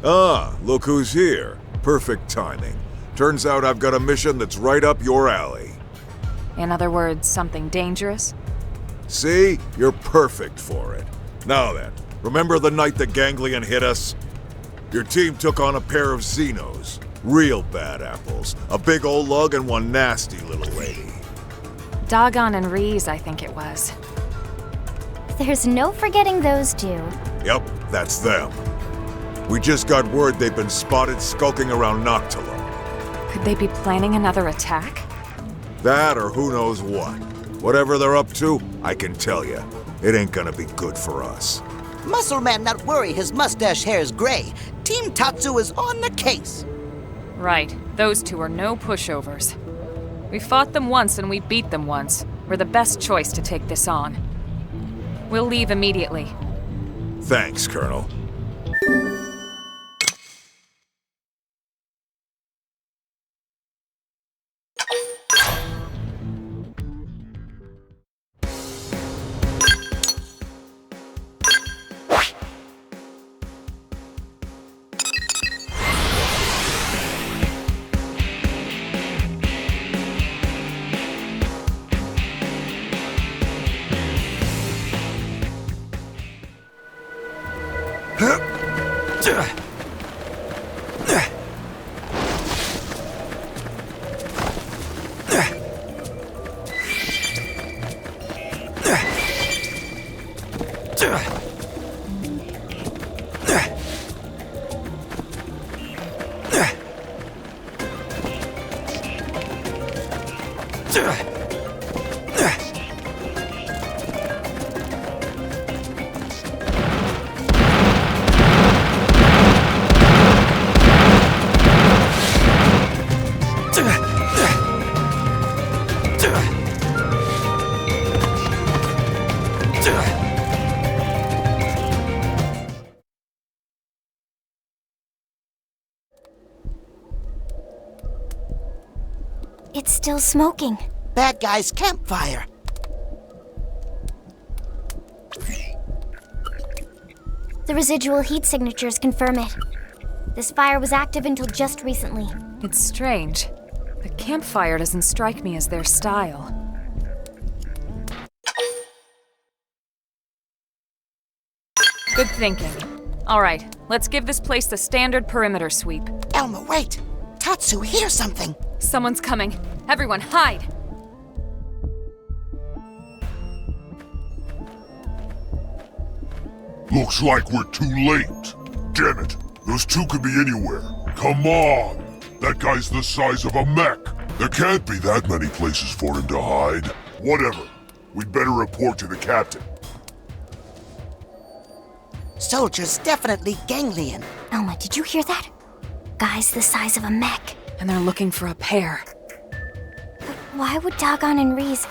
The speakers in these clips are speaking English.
Ah, look who's here. Perfect timing. Turns out I've got a mission that's right up your alley. In other words, something dangerous? See? You're perfect for it. Now then, remember the night the ganglion hit us? Your team took on a pair of Xenos. Real bad apples. A big old lug and one nasty little lady. Dagahn and Ryyz, I think it was. There's no forgetting those two. Yep, that's them. We just got word they've been spotted skulking around Noctula. Could they be planning another attack? That or who knows what. Whatever they're up to, I can tell you, it ain't gonna be good for us. Muscle Man not worry his mustache hair's gray. Team Tatsu is on the case. Right, those two are no pushovers. We fought them once and we beat them once. We're the best choice to take this on. We'll leave immediately. Thanks, Colonel. It's still smoking. Bad guy's campfire. The residual heat signatures confirm it. This fire was active until just recently. It's strange. The campfire doesn't strike me as their style. Good thinking. All right, let's give this place the standard perimeter sweep. Elma, wait! Tatsu, hear something! Someone's coming. Everyone, hide! Looks like we're too late. Damn it, those two could be anywhere. Come on! That guy's the size of a mech. There can't be that many places for him to hide. Whatever. We'd better report to the captain. Soldier's definitely ganglion. Elma, did you hear that? Guy's the size of a mech. And they're looking for a pair. But why would Dagahn and Ryyz...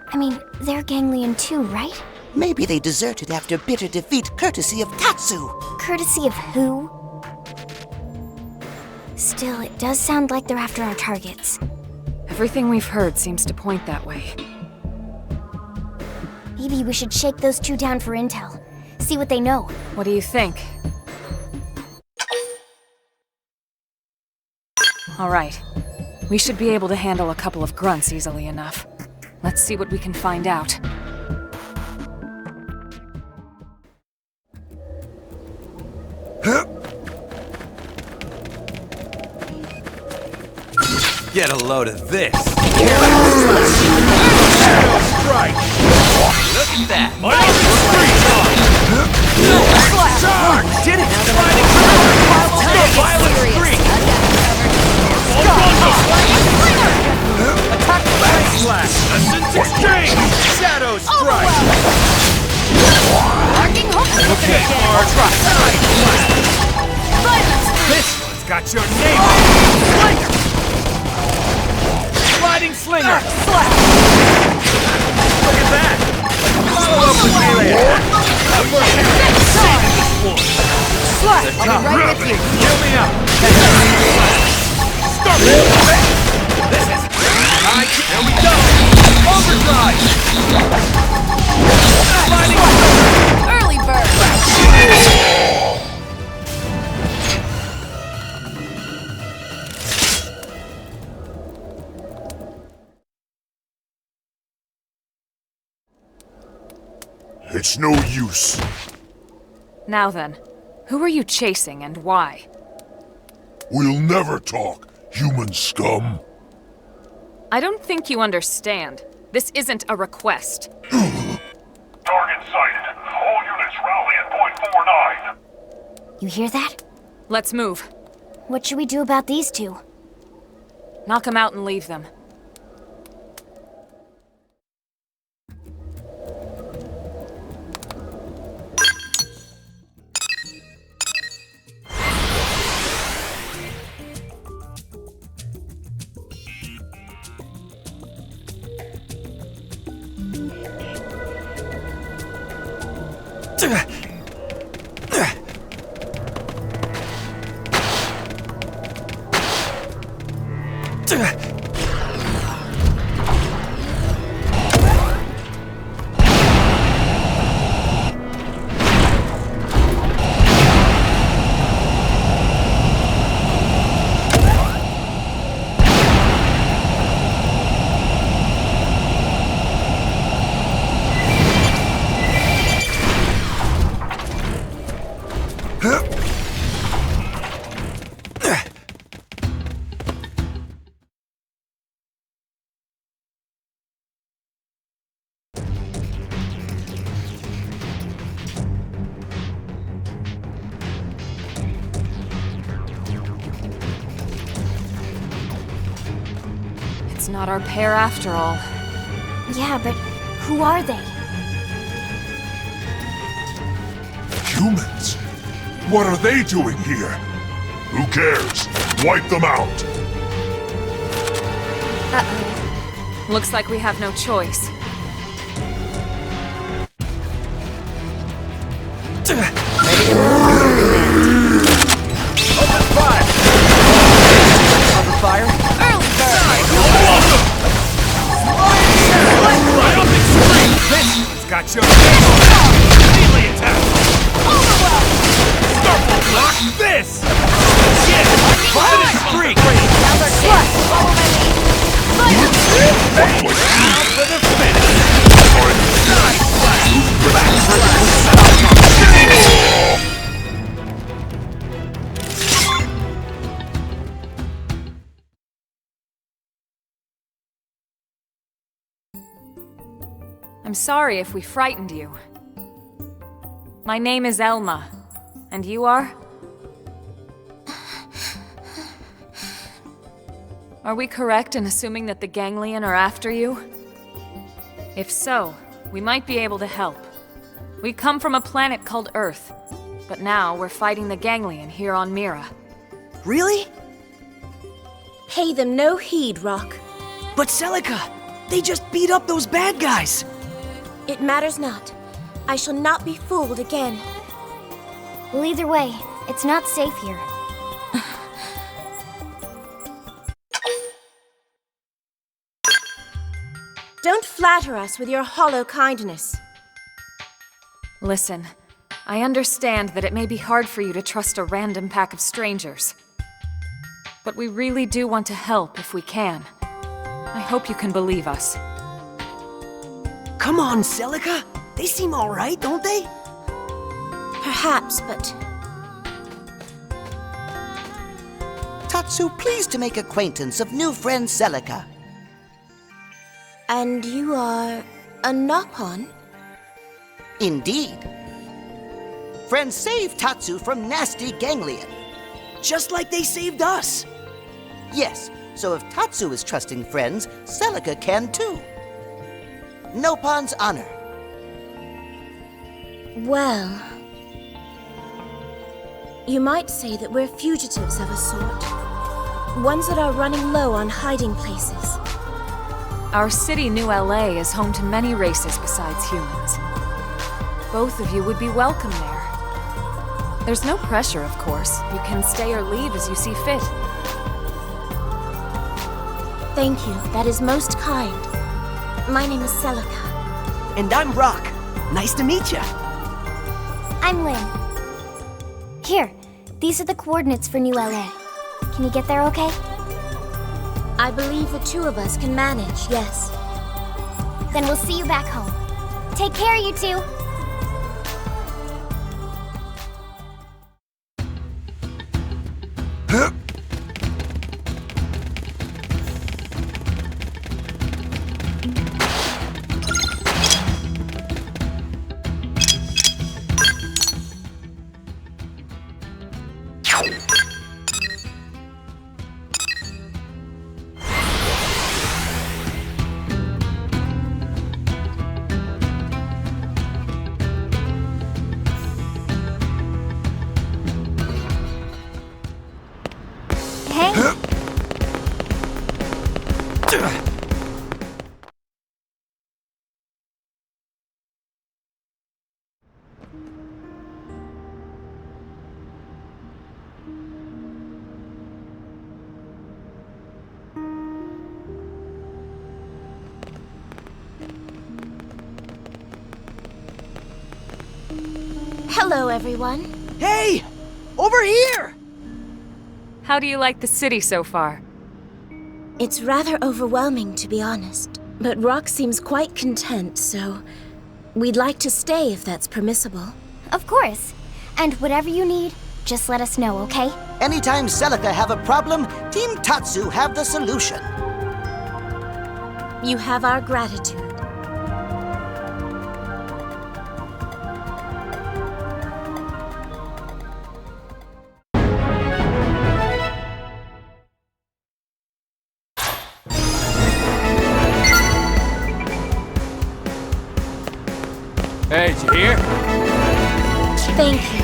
I mean, they're ganglion too, right? Maybe they deserted after bitter defeat courtesy of Tatsu. Courtesy of who? Still, it does sound like they're after our targets. Everything we've heard seems to point that way. Maybe we should shake those two down for intel. See what they know. What do you think? All right. We should be able to handle a couple of grunts easily enough. Let's see what we can find out. Get a load of this. Strike! Look at that. Did it! Violent streak! Attack the slash! Essence exchange! Shadow strike! Okay, try. This one's got your name on it! Slinger! Sliding slinger! Look at that! Follow up with melee attack! Slap! I'll be right with you! Heal me up! Start it! This is... Here we go! Overdrive! Sliding slinger! Early bird! It's no use. Now then, who are you chasing and why? We'll never talk, human scum. I don't think you understand. This isn't a request. Target sighted. All units rally at point 49. You hear that? Let's move. What should we do about these two? Knock them out and leave them. It's not our pair after all. Yeah, but who are they? Humans? What are they doing here? Who cares? Wipe them out! Uh-oh. Looks like we have no choice. Open fire! Cover fire? Early bird! Triumphant scream! This one's got your immediately attack! Overwhelm! Starfall block this! Yeah! Finish streak! Now they're clutch! Follow my lead! Now for the finish! Nice flash! Back I'm sorry if we frightened you. My name is Elma. And you are? Are we correct in assuming that the Ganglion are after you? If so, we might be able to help. We come from a planet called Earth, but now we're fighting the Ganglion here on Mira. Really? Pay them no heed, Rock. But Celica, they just beat up those bad guys. It matters not. I shall not be fooled again. Well, either way, it's not safe here. Don't flatter us with your hollow kindness. Listen, I understand that it may be hard for you to trust a random pack of strangers. But we really do want to help if we can. I hope you can believe us. Come on, Celica. They seem all right, don't they? Perhaps, but... Tatsu, pleased to make acquaintance of new friend Celica. And you are... a Nopon? Indeed. Friends saved Tatsu from nasty Ganglion. Just like they saved us. Yes, so if Tatsu is trusting friends, Celica can too. Nopon's honor. Well... You might say that we're fugitives of a sort. Ones that are running low on hiding places. Our city, New LA, is home to many races besides humans. Both of you would be welcome there. There's no pressure, of course. You can stay or leave as you see fit. Thank you, that is most kind. My name is Celica. And I'm Rock. Nice to meet ya. I'm Lynn. Here, these are the coordinates for New LA. Can you get there okay? I believe the two of us can manage, yes. Then we'll see you back home. Take care, you two! Hello, everyone. Hey! Over here! How do you like the city so far? It's rather overwhelming, to be honest. But Rock seems quite content, so we'd like to stay if that's permissible. Of course. And whatever you need, just let us know, okay? Anytime Celica have a problem, Team Tatsu have the solution. You have our gratitude. Hey, did you hear? Thank you.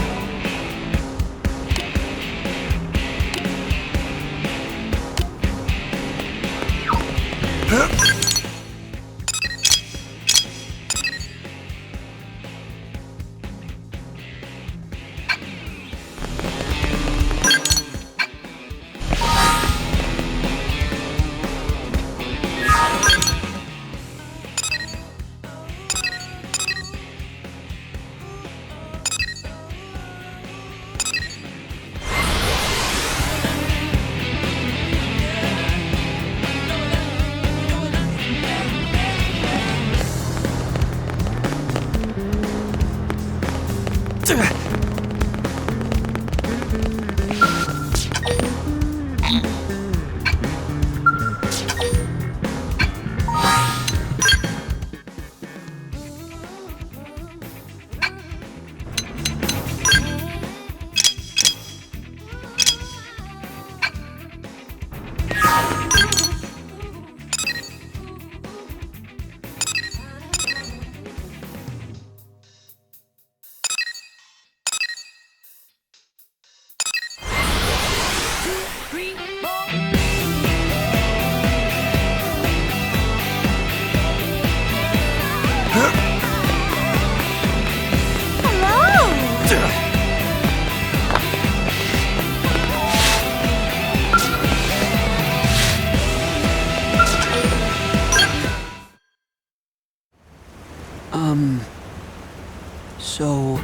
So,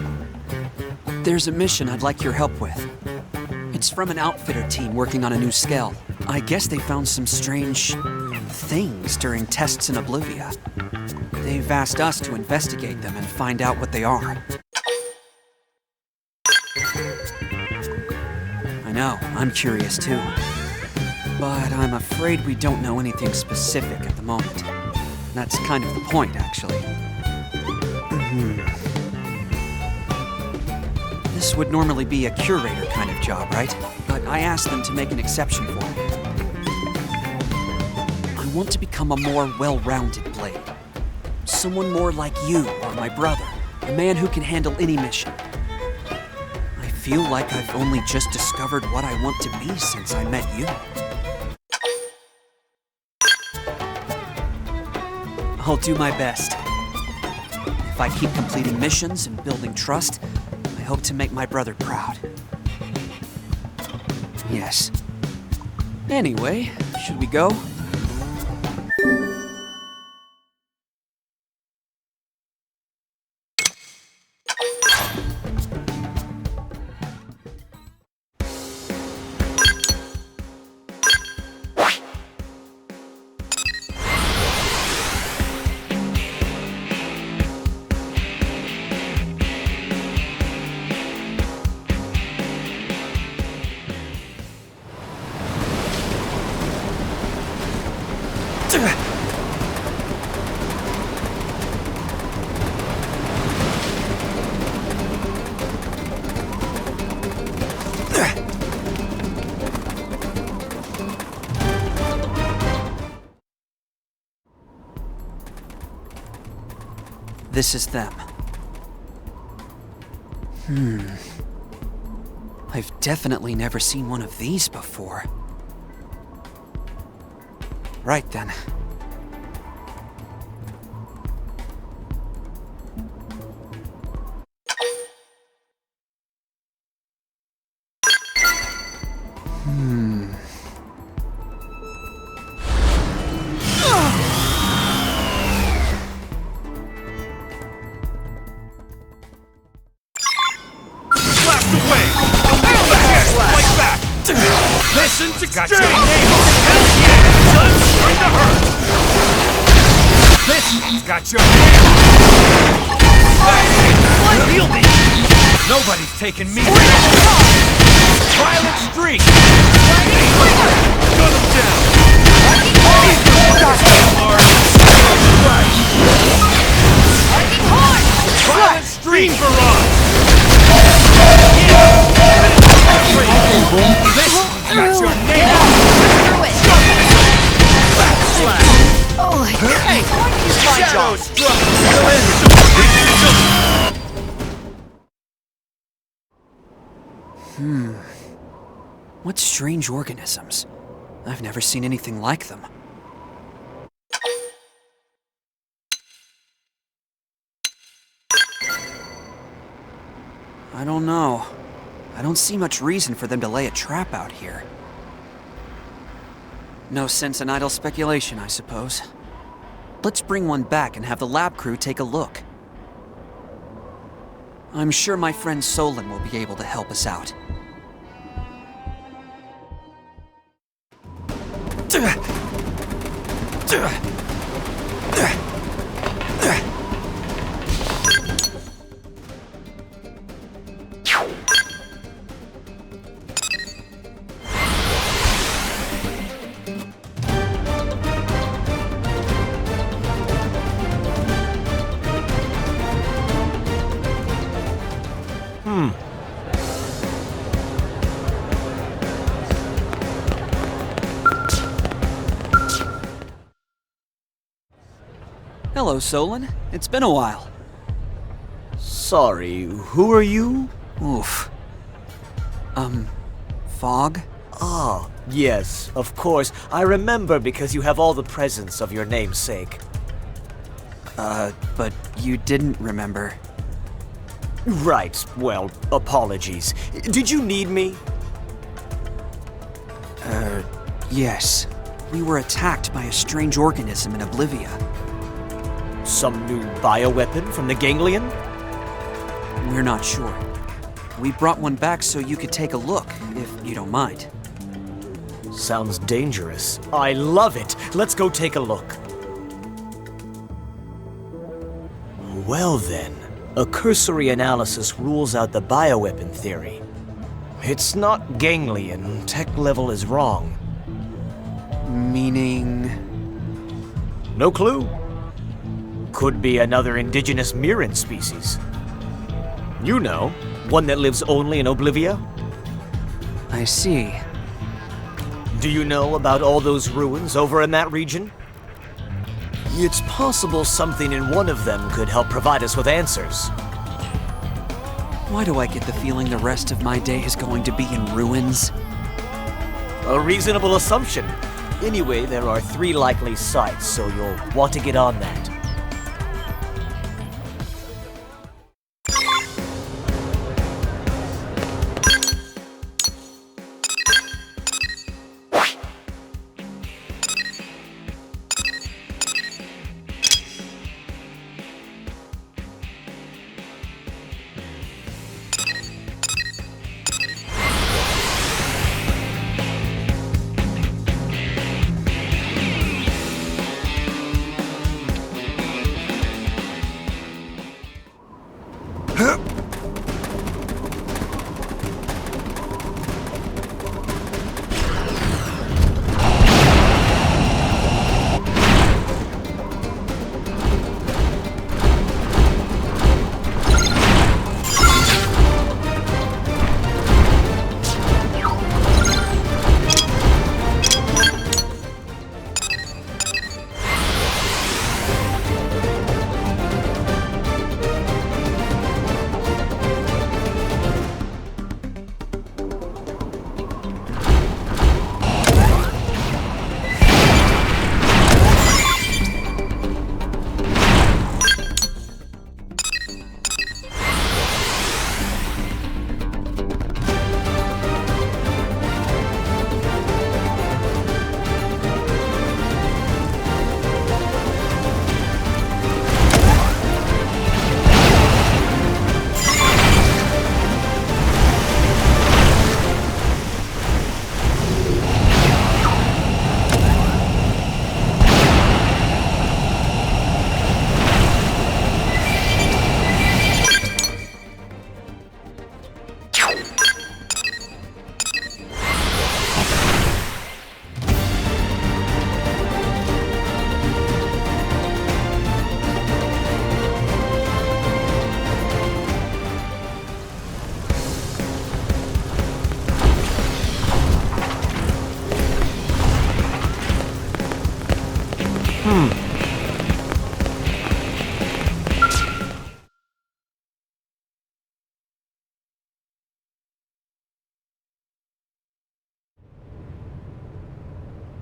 there's a mission I'd like your help with. It's from an outfitter team working on a new Skell. I guess they found some strange things during tests in Oblivia. They've asked us to investigate them and find out what they are. I know, I'm curious too. But I'm afraid we don't know anything specific at the moment. That's kind of the point, actually. This would normally be a curator kind of job, right? But I asked them to make an exception for me. I want to become a more well-rounded blade. Someone more like you or my brother. A man who can handle any mission. I feel like I've only just discovered what I want to be since I met you. I'll do my best. If I keep completing missions and building trust, I hope to make my brother proud. Yes. Anyway, should we go? This is them. I've definitely never seen one of these before. Right then. Citizens exchange! Got your name on it! Hell yeah! Done straight to hurt! This one's got your name on it! Feel me! Nobody's taking me down! Violent streak! Gun him down! Violent streak barrage! This one's got your name on it! Oh, Hey! Shadow struck! What strange organisms? I've never seen anything like them. I don't know. I don't see much reason for them to lay a trap out here. No sense in idle speculation, I suppose. Let's bring one back and have the lab crew take a look. I'm sure my friend Solon will be able to help us out. Hello, Solon. It's been a while. Sorry, who are you? Oof. Fog? Ah, yes, of course. I remember because you have all the presents of your namesake. But you didn't remember. Right, well, apologies. Did you need me? Yes. We were attacked by a strange organism in Oblivia. Some new bioweapon from the Ganglion? We're not sure. We brought one back so you could take a look, if you don't mind. Sounds dangerous. I love it. Let's go take a look. Well then, a cursory analysis rules out the bioweapon theory. It's not Ganglion. Tech level is wrong. Meaning? No clue. Could be another indigenous Mirren species. You know, one that lives only in Oblivia? I see. Do you know about all those ruins over in that region? It's possible something in one of them could help provide us with answers. Why do I get the feeling the rest of my day is going to be in ruins? A reasonable assumption. Anyway, there are 3 likely sites, so you'll want to get on that.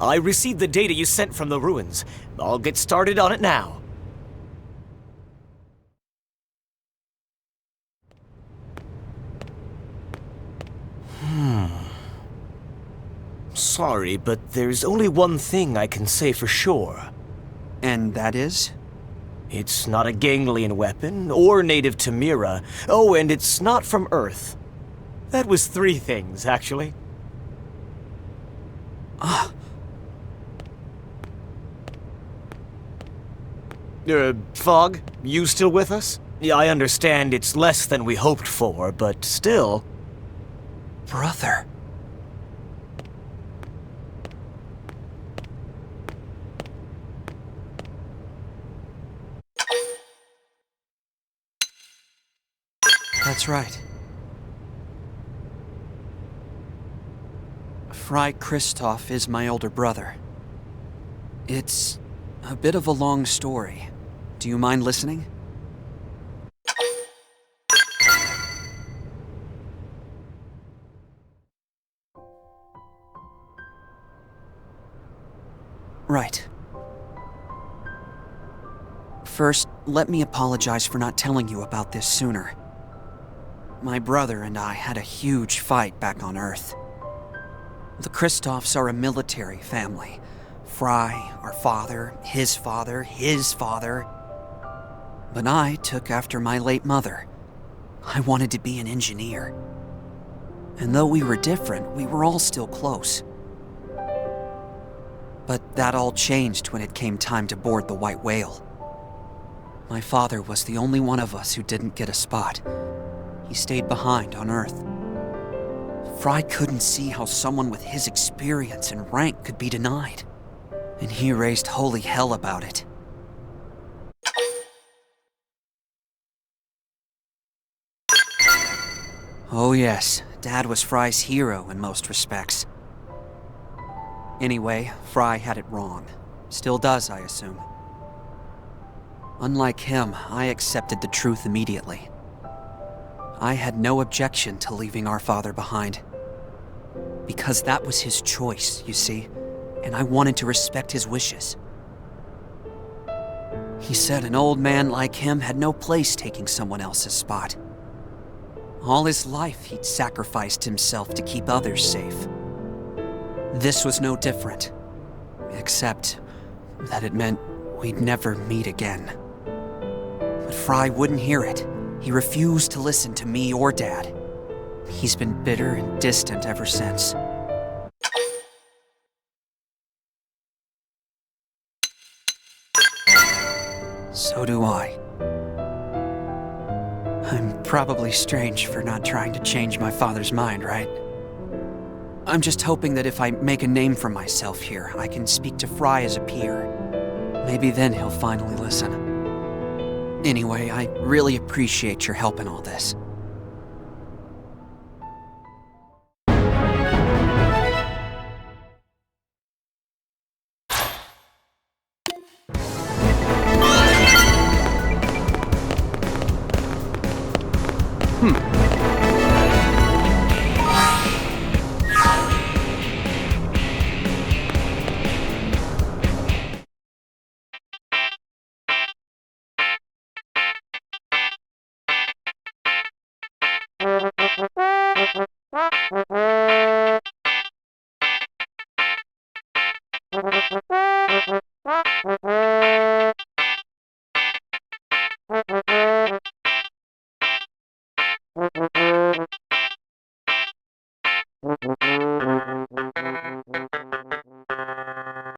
I received the data you sent from the ruins. I'll get started on it now. Sorry, but there's only one thing I can say for sure. And that is? It's not a ganglion weapon, or native to Mira. Oh, and it's not from Earth. That was 3 things, actually. Fog, you still with us? Yeah, I understand it's less than we hoped for, but still... Brother. That's right. Fry Kristoff is my older brother. It's a bit of a long story. Do you mind listening? Right. First, let me apologize for not telling you about this sooner. My brother and I had a huge fight back on Earth. The Kristoffs are a military family. Fry, our father, his father, his father. But I took after my late mother. I wanted to be an engineer. And though we were different, we were all still close. But that all changed when it came time to board the White Whale. My father was the only one of us who didn't get a spot. He stayed behind on Earth. Fry couldn't see how someone with his experience and rank could be denied. And he raised holy hell about it. Oh yes, Dad was Fry's hero in most respects. Anyway, Fry had it wrong. Still does, I assume. Unlike him, I accepted the truth immediately. I had no objection to leaving our father behind. Because that was his choice, you see, and I wanted to respect his wishes. He said an old man like him had no place taking someone else's spot. All his life, he'd sacrificed himself to keep others safe. This was no different, except that it meant we'd never meet again. But Fry wouldn't hear it. He refused to listen to me or Dad. He's been bitter and distant ever since. So do I. I'm probably strange for not trying to change my father's mind, right? I'm just hoping that if I make a name for myself here, I can speak to Fry as a peer. Maybe then he'll finally listen. Anyway, I really appreciate your help in all this.